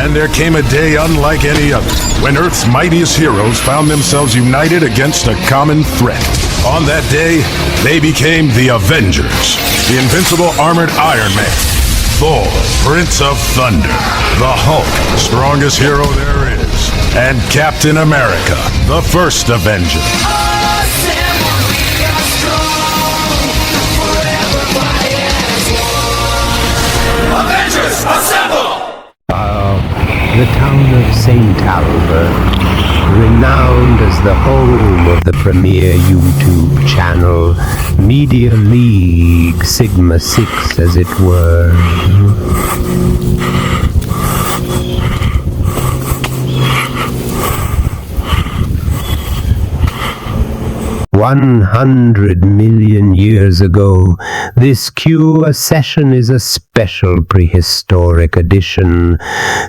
And there came a day unlike any other, when Earth's mightiest heroes found themselves united against a common threat. On that day, they became the Avengers. The invincible armored Iron Man, Thor, Prince of Thunder, the Hulk, strongest hero there is, and Captain America, the first Avenger. Avengers, assemble! The town of St. Albert, renowned as the home of the premier YouTube channel, Media League Sigma 6 as it were. 100 million years ago, this Q session is a special prehistoric edition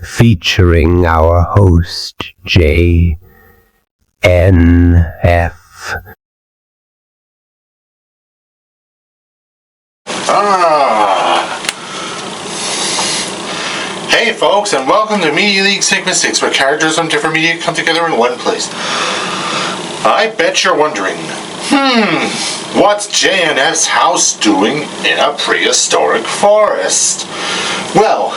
featuring our host, J.N.F. Hey folks, and welcome to Media League Sigma 6, where characters from different media come together in one place. I bet you're wondering, what's J.N.F's house doing in a prehistoric forest? Well,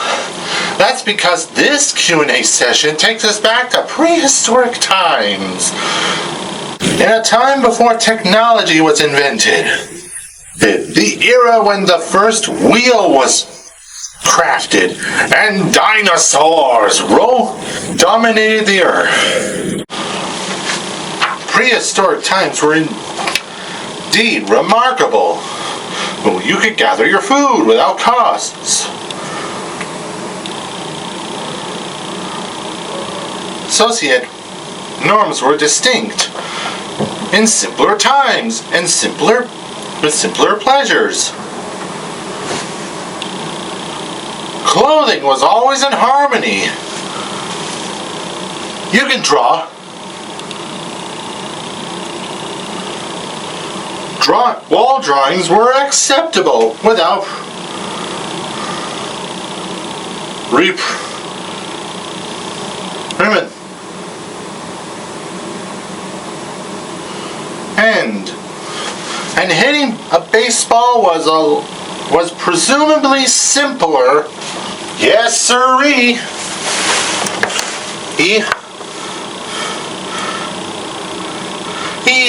that's because this Q&A session takes us back to prehistoric times. In a time before technology was invented. The era when the first wheel was crafted and dinosaurs dominated the earth. Prehistoric times were indeed remarkable. You could gather your food without costs. Associate norms were distinct in simpler times and with simpler pleasures. Clothing was always in harmony. You can draw. Wall drawings were acceptable without reprimand. And hitting a baseball was presumably simpler. Yes, sirree.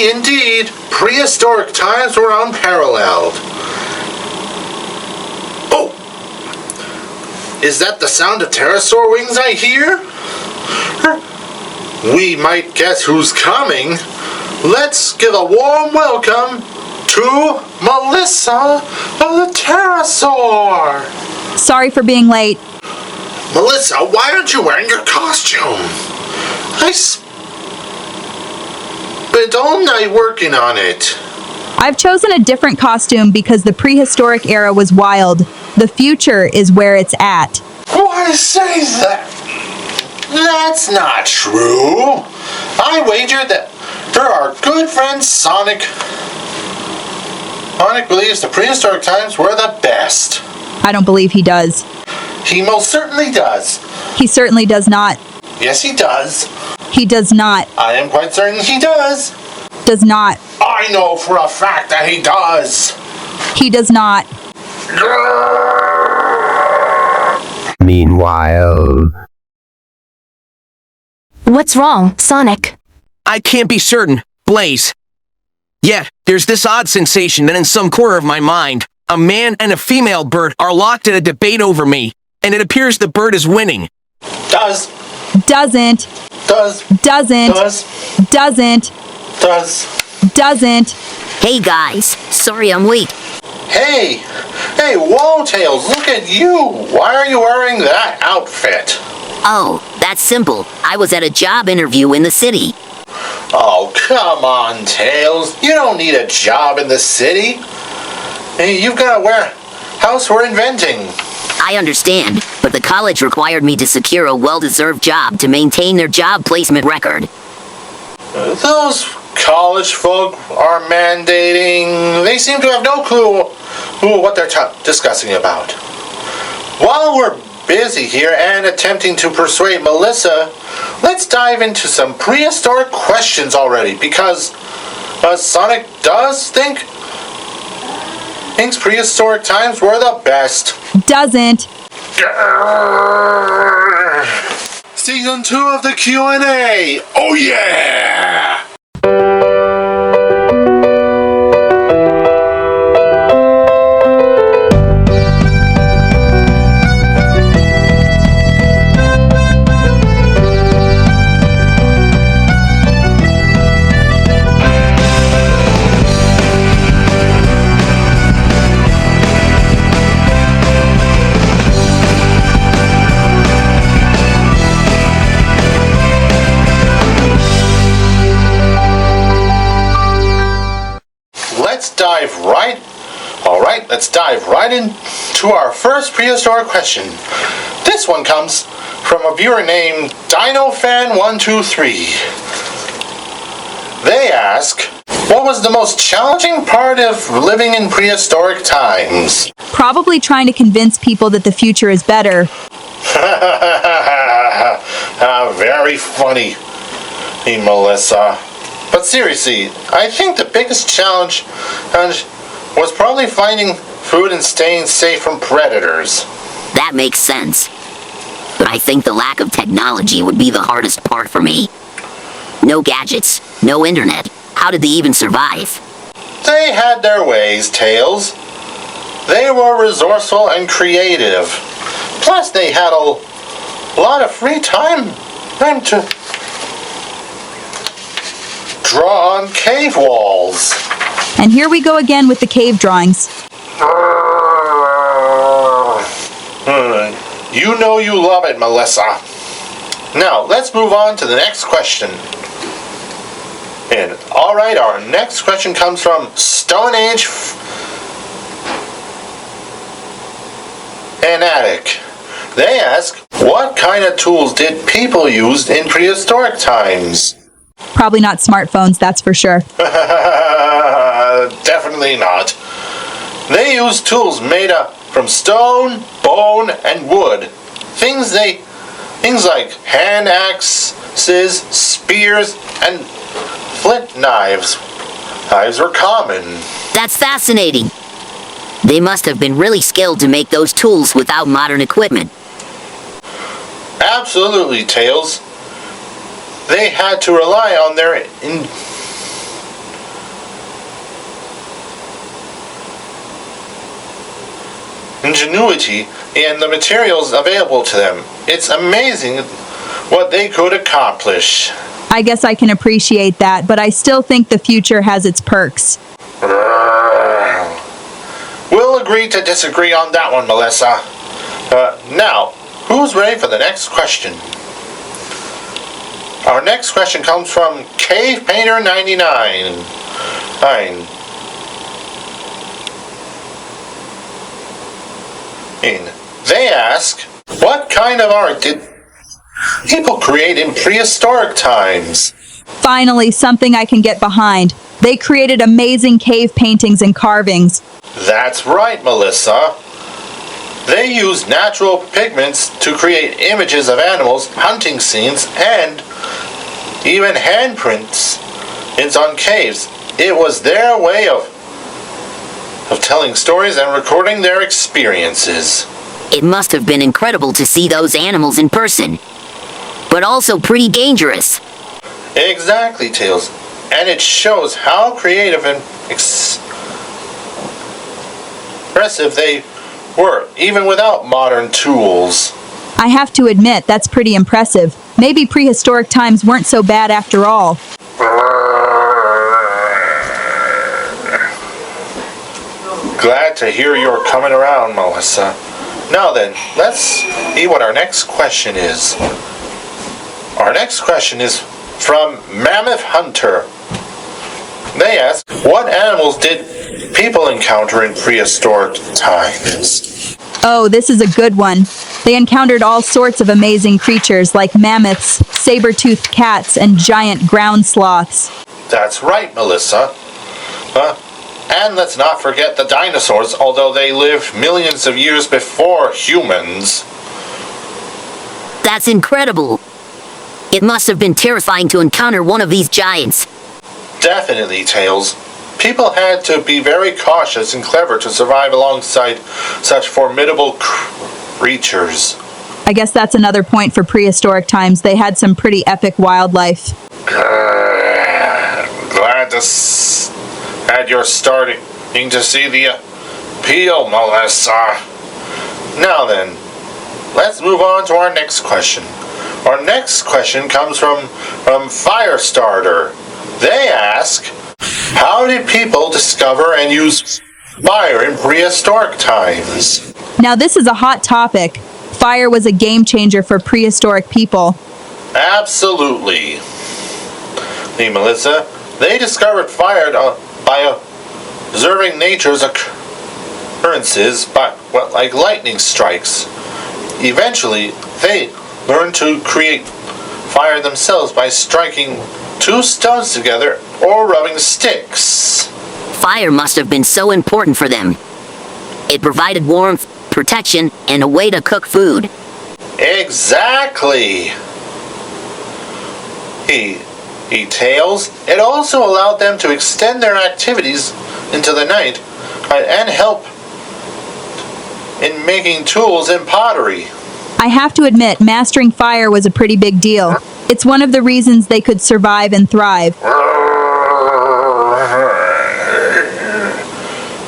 Indeed, prehistoric times were unparalleled. Oh! Is that the sound of pterosaur wings I hear? We might guess who's coming. Let's give a warm welcome to Melissa the pterosaur. Sorry for being late. Melissa, why aren't you wearing your costume? I spent all night working on it. I've chosen a different costume because the prehistoric era was wild. The future is where it's at. Why say that? That's not true. I wager that our good friend Sonic believes the prehistoric times were the best. I don't believe he does. He most certainly does. He certainly does not. Yes, he does. He does not. I am quite certain he does. Does not. I know for a fact that he does. He does not. Meanwhile... What's wrong, Sonic? I can't be certain. Blaze. Yet, there's this odd sensation that in some corner of my mind, a man and a female bird are locked in a debate over me, and it appears the bird is winning. Does. Doesn't. Does. Doesn't. Does. Doesn't. Does. Doesn't. Hey guys, sorry I'm late. Hey, Walltails, look at you. Why are you wearing that outfit? Oh, that's simple. I was at a job interview in the city. Oh, come on, Tails. You don't need a job in the city. Hey, you've got a house we're inventing. I understand, but the college required me to secure a well-deserved job to maintain their job placement record. Those college folk are mandating. They seem to have no clue what they're discussing about. While we're busy here and attempting to persuade Melissa, let's dive into some prehistoric questions already, because Sonic does thinks prehistoric times were the best. Doesn't. Season 2 of the Q&A. Oh yeah! Let's dive right into our first prehistoric question. This one comes from a viewer named DinoFan123. They ask, what was the most challenging part of living in prehistoric times? Probably trying to convince people that the future is better. Very funny, Melissa. But seriously, I think the biggest challenge was probably finding food and staying safe from predators. That makes sense. But I think the lack of technology would be the hardest part for me. No gadgets, no internet. How did they even survive? They had their ways, Tails. They were resourceful and creative. Plus, they had a lot of free time to draw on cave walls. And here we go again with the cave drawings. You know you love it, Melissa. Now, let's move on to the next question. And, alright, our next question comes from Stone Age Fanatic. They ask, what kind of tools did people use in prehistoric times? Probably not smartphones, that's for sure. Definitely not. They used tools made up from stone, bone, and wood. Things like hand axes, spears, and flint knives. Knives were common. That's fascinating. They must have been really skilled to make those tools without modern equipment. Absolutely, Tails. They had to rely on their ingenuity and the materials available to them. It's amazing what they could accomplish. I guess I can appreciate that, but I still think the future has its perks. We'll agree to disagree on that one, Melissa. Now, who's ready for the next question? Our next question comes from Cave Painter 99. They ask, what kind of art did people create in prehistoric times? Finally, something I can get behind. They created amazing cave paintings and carvings. That's right, Melissa. They used natural pigments to create images of animals, hunting scenes, and even handprints on caves. It was their way of telling stories and recording their experiences. It must have been incredible to see those animals in person, but also pretty dangerous. Exactly, Tails. And it shows how creative and expressive they were, even without modern tools. I have to admit, that's pretty impressive. Maybe prehistoric times weren't so bad after all. Glad to hear you're coming around, Melissa. Now then, let's see what our next question is. Our next question is from Mammoth Hunter. They ask, what animals did people encounter in prehistoric times? Oh, this is a good one. They encountered all sorts of amazing creatures like mammoths, saber-toothed cats, and giant ground sloths. That's right, Melissa. And let's not forget the dinosaurs, although they lived millions of years before humans. That's incredible. It must have been terrifying to encounter one of these giants. Definitely, Tails. People had to be very cautious and clever to survive alongside such formidable creatures. I guess that's another point for prehistoric times. They had some pretty epic wildlife. Glad that you're starting to see the appeal, Melissa. Now then, let's move on to our next question. Our next question comes from Firestarter. They ask, how did people discover and use fire in prehistoric times? Now this is a hot topic. Fire was a game changer for prehistoric people. Absolutely. Hey, Melissa, they discovered fire by observing nature's occurrences like lightning strikes. Eventually, they learned to create fire themselves by striking two stones together or rubbing sticks. Fire must have been so important for them. It provided warmth, protection, and a way to cook food. Exactly. Tails. It also allowed them to extend their activities into the night and help in making tools and pottery. I have to admit, mastering fire was a pretty big deal. It's one of the reasons they could survive and thrive.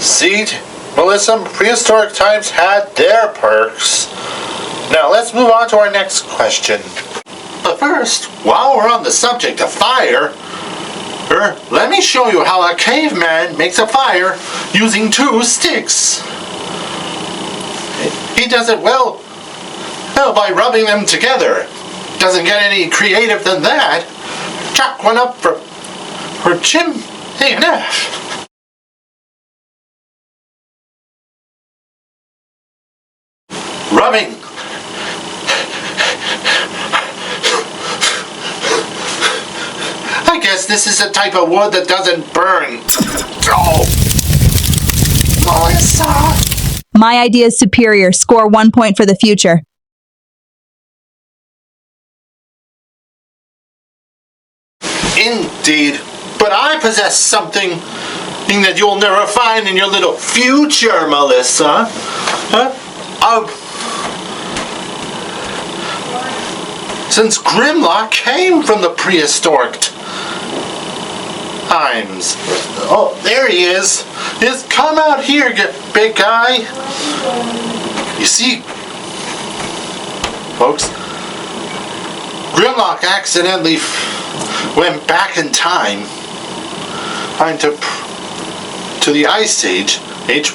See, Melissa, prehistoric times had their perks. Now let's move on to our next question. But first, while we're on the subject of fire, let me show you how a caveman makes a fire using two sticks. He does it well by rubbing them together. Doesn't get any creative than that. Chuck one up for J.N.F. Rubbing. I guess this is a type of wood that doesn't burn. Oh, Melissa. My idea is superior. Score 1 point for the future. Indeed, but I possess something that you'll never find in your little future, Melissa. Since Grimlock came from the prehistoric times. Oh, there he is. Just come out here, big guy. You see, folks, Grimlock accidentally went back in time to the Ice Age,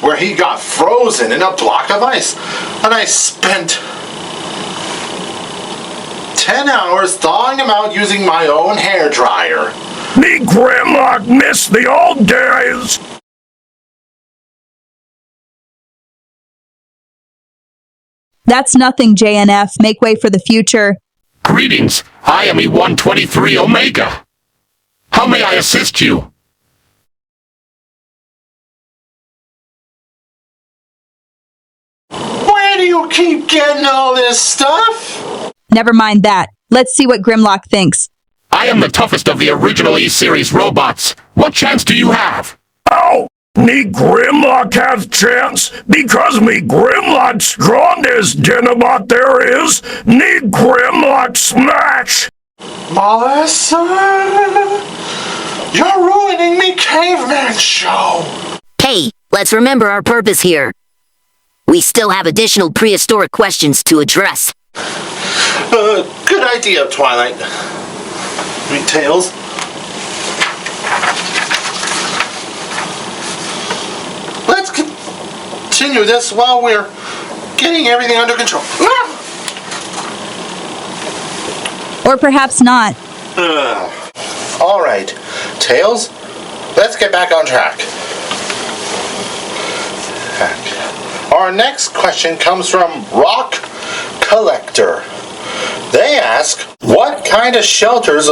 where he got frozen in a block of ice. And I spent 10 hours thawing him out using my own hairdryer. Me Grimlock miss the old days. That's nothing, J.N.F. Make way for the future. Greetings, I am E123 Omega. How may I assist you? Where do you keep getting all this stuff? Never mind that. Let's see what Grimlock thinks. I am the toughest of the original E-Series robots. What chance do you have? Oh, me Grimlock has chance because me Grimlock strongest Dinobot there is. Me Grimlock smash. Melissa, you're ruining me caveman show. Hey, let's remember our purpose here. We still have additional prehistoric questions to address. Good idea, Twilight. Tails. Let's continue this while we're getting everything under control. Or perhaps not. All right, Tails, let's get back on track. Our next question comes from Rock Collector. They ask, what kind of shelters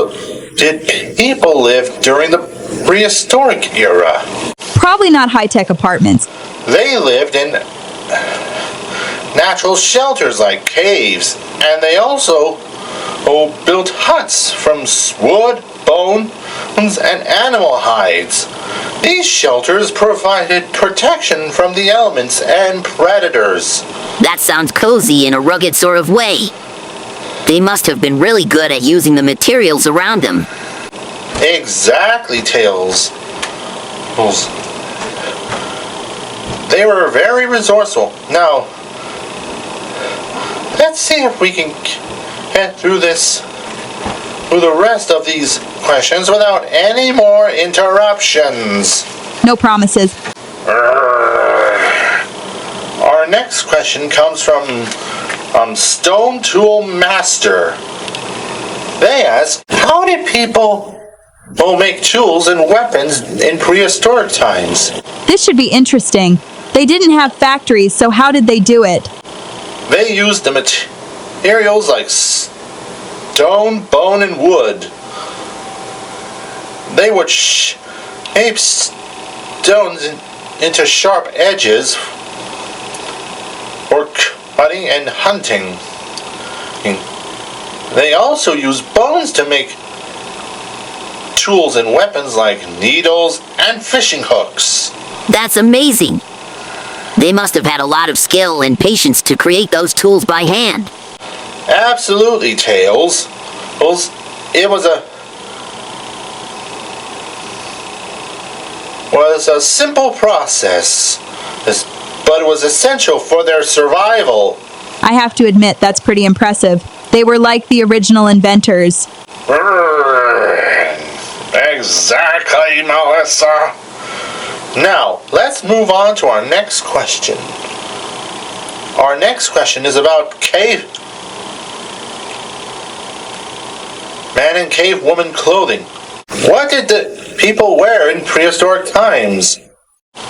did people live during the prehistoric era? Probably not high-tech apartments. They lived in natural shelters like caves, and they also built huts from wood, bone, and animal hides. These shelters provided protection from the elements and predators. That sounds cozy in a rugged sort of way. They must have been really good at using the materials around them. Exactly, Tails. They were very resourceful. Now, let's see if we can get through the rest of these questions without any more interruptions. No promises. Our next question comes from Stone Tool Master. They ask, how did people make tools and weapons in prehistoric times? This should be interesting. They didn't have factories, so how did they do it? They used the materials like stone, bone, and wood. They would shape stones into sharp edges for cutting and hunting. They also used bones to make tools and weapons like needles and fishing hooks. That's amazing. They must have had a lot of skill and patience to create those tools by hand. Absolutely, Tails. It was a simple process, but it was essential for their survival. I have to admit, that's pretty impressive. They were like the original inventors. Exactly, Melissa. Now, let's move on to our next question. Our next question is about cave man and cave woman clothing. What did the people wear in prehistoric times?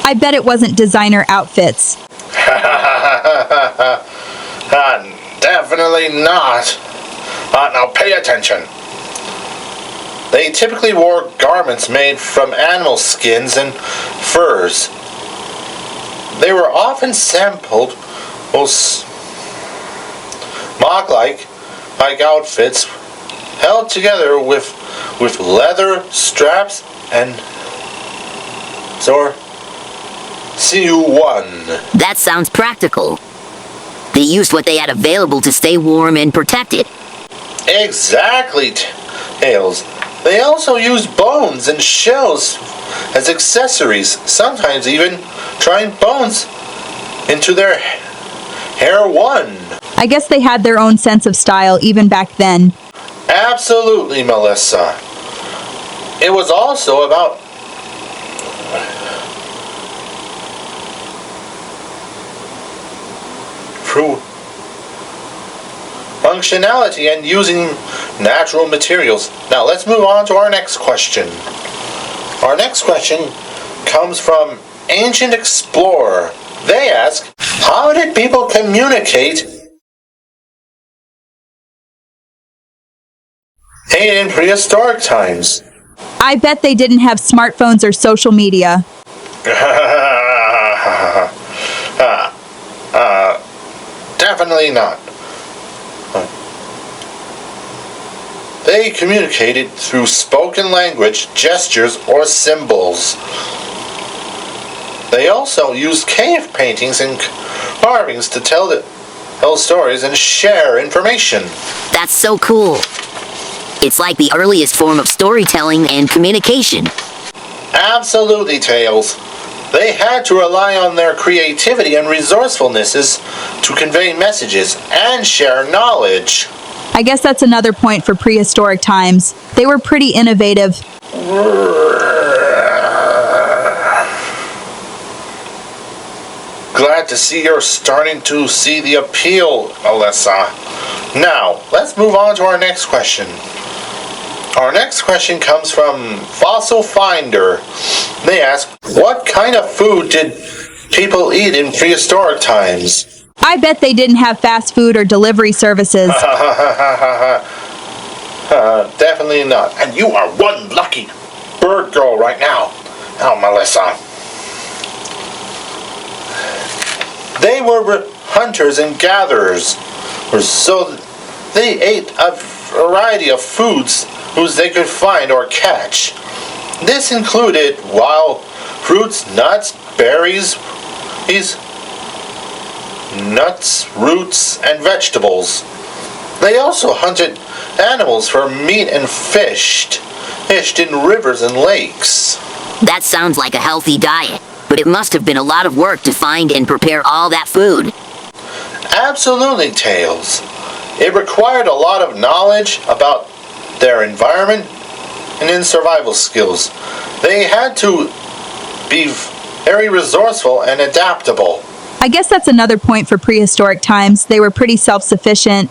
I bet it wasn't designer outfits. Definitely not. Now pay attention. They typically wore garments made from animal skins and furs. They were often sampled mock-like outfits held together with leather straps and CU1. That sounds practical. They used what they had available to stay warm and protected. Exactly, Tails. They also used bones and shells as accessories, sometimes even trying bones into their hair one. I guess they had their own sense of style even back then. Absolutely, Melissa. It was also about functionality and using natural materials. Now let's move on to our next question. Our next question comes from Ancient Explorer. They ask, how did people communicate in prehistoric times? I bet they didn't have smartphones or social media. Definitely not. They communicated through spoken language, gestures, or symbols. They also used cave paintings and carvings to tell stories and share information. That's so cool. It's like the earliest form of storytelling and communication. Absolutely, Tails. They had to rely on their creativity and resourcefulness to convey messages and share knowledge. I guess that's another point for prehistoric times. They were pretty innovative. Glad to see you're starting to see the appeal, Alyssa. Now, let's move on to our next question. Our next question comes from Fossil Finder. They ask, what kind of food did people eat in prehistoric times? I bet they didn't have fast food or delivery services. Definitely not. And you are one lucky bird girl right now. Oh, Melissa. They were hunters and gatherers, so they ate a variety of foods whose they could find or catch. This included wild fruits, nuts, berries, nuts, roots, and vegetables. They also hunted animals for meat and fished in rivers and lakes. That sounds like a healthy diet, but it must have been a lot of work to find and prepare all that food. Absolutely, Tails. It required a lot of knowledge about their environment and in survival skills. They had to be very resourceful and adaptable. I guess that's another point for prehistoric times. They were pretty self-sufficient.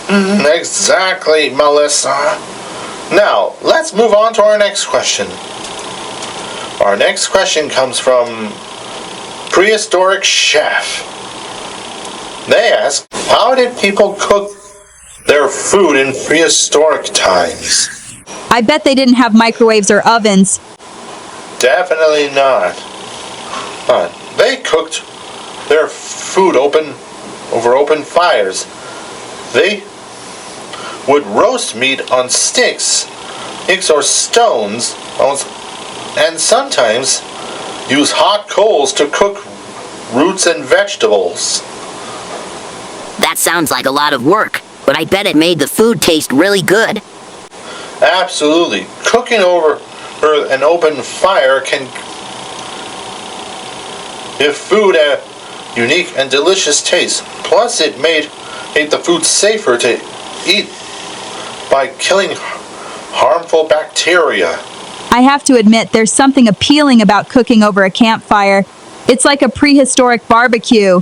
Exactly, Melissa. Now, let's move on to our next question. Our next question comes from Prehistoric Chef. They ask, how did people cook their food in prehistoric times? I bet they didn't have microwaves or ovens. Definitely not. They cooked their food over open fires. They would roast meat on sticks or stones, and sometimes use hot coals to cook roots and vegetables. That sounds like a lot of work, but I bet it made the food taste really good. Absolutely. Cooking over an open fire can give food a unique and delicious taste. Plus, it made the food safer to eat by killing harmful bacteria. I have to admit, there's something appealing about cooking over a campfire. It's like a prehistoric barbecue.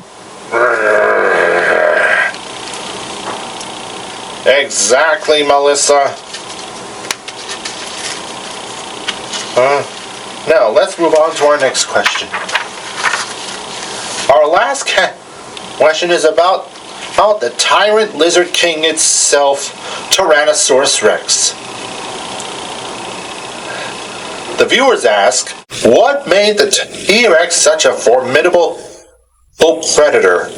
Exactly, Melissa. Now, let's move on to our next question. Our last question is about the tyrant lizard king itself, Tyrannosaurus Rex. The viewers ask, what made the T-Rex such a formidable predator?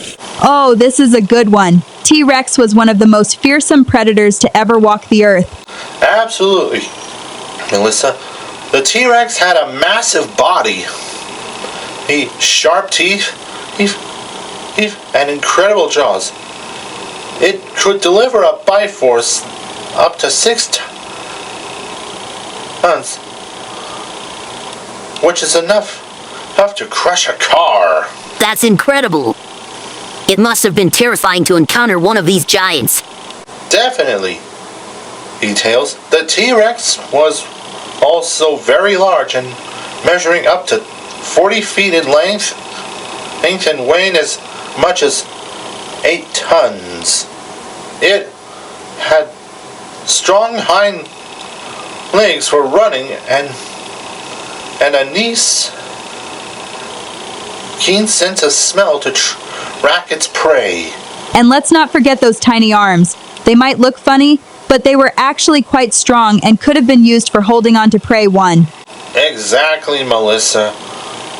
Oh, this is a good one. T-Rex was one of the most fearsome predators to ever walk the earth. Absolutely, Melissa. The T-Rex had a massive body, sharp teeth, and incredible jaws. It could deliver a bite force up to 6 tons, which is enough to crush a car. That's incredible. It must have been terrifying to encounter one of these giants. Definitely. Details. The T-Rex was also very large and measuring up to 40 feet in length and weighing as much as 8 tons. It had strong hind legs for running and a keen sense of smell to track its prey. And let's not forget those tiny arms. They might look funny, but they were actually quite strong and could have been used for holding on to prey. Exactly, Melissa.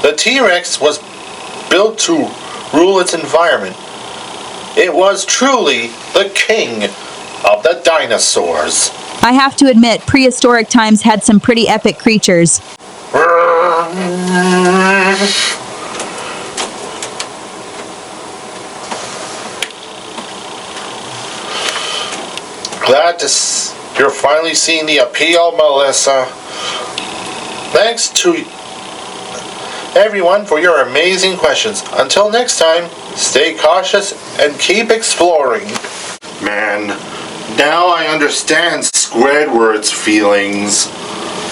The T-Rex was built to rule its environment. It was truly the king of the dinosaurs. I have to admit, prehistoric times had some pretty epic creatures. Glad you're finally seeing the appeal, Melissa. Thanks to everyone for your amazing questions. Until next time, stay cautious and keep exploring. Man, now I understand Squidward's feelings.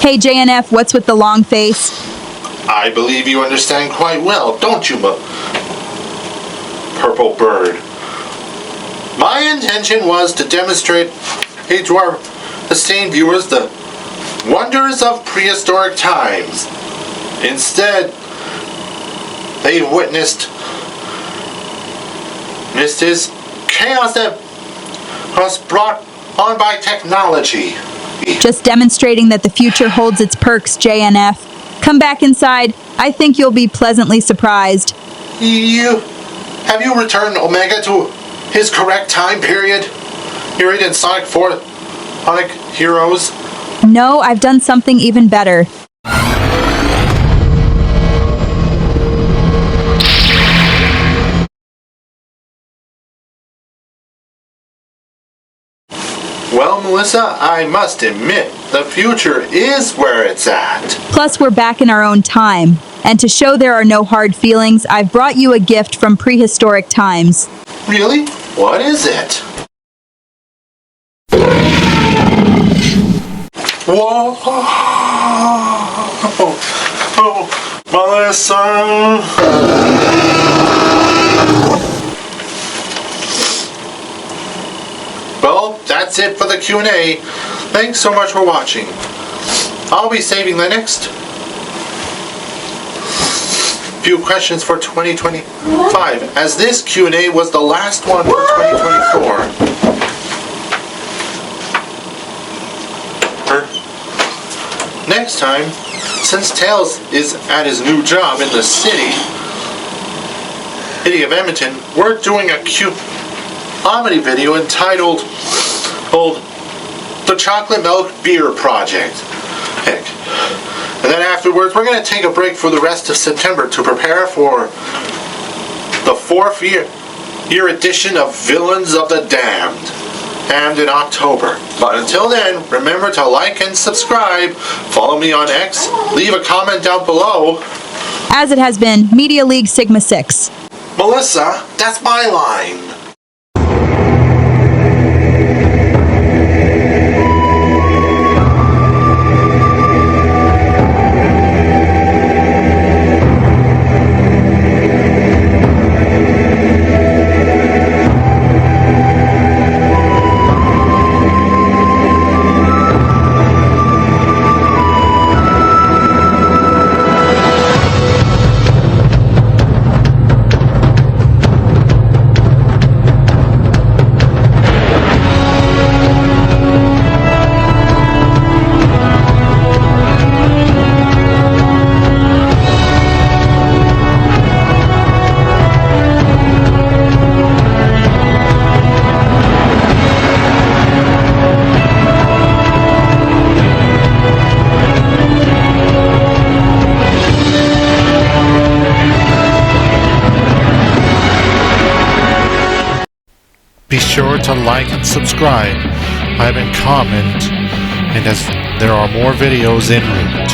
Hey J.N.F, what's with the long face? I believe you understand quite well, don't you, Purple Bird? My intention was to demonstrate to our esteemed viewers the wonders of prehistoric times. Instead, they witnessed his chaos that was brought on by technology. Just demonstrating that the future holds its perks, J.N.F. Come back inside. I think you'll be pleasantly surprised. Have you returned Omega to his correct time period? Here in Sonic 4 Sonic Heroes? No, I've done something even better. Well, Melissa, I must admit, the future is where it's at. Plus, we're back in our own time. And to show there are no hard feelings, I've brought you a gift from prehistoric times. Really? What is it? Whoa! Oh, Melissa! Well, that's it for the Q&A. Thanks so much for watching. I'll be saving the next few questions for 2025, as this Q&A was the last one for 2024. Next time, since Tails is at his new job in the City of Edmonton, we're doing a comedy video entitled The Chocolate Milk Beer Project. Heck. And then afterwards, we're going to take a break for the rest of September to prepare for the fourth year edition of Villains of the Damned in October. But until then, remember to like and subscribe, follow me on X, leave a comment down below. As it has been, Media League Sigma 6. Melissa, that's my line. Be sure to like and subscribe, and comment, and as there are more videos en route.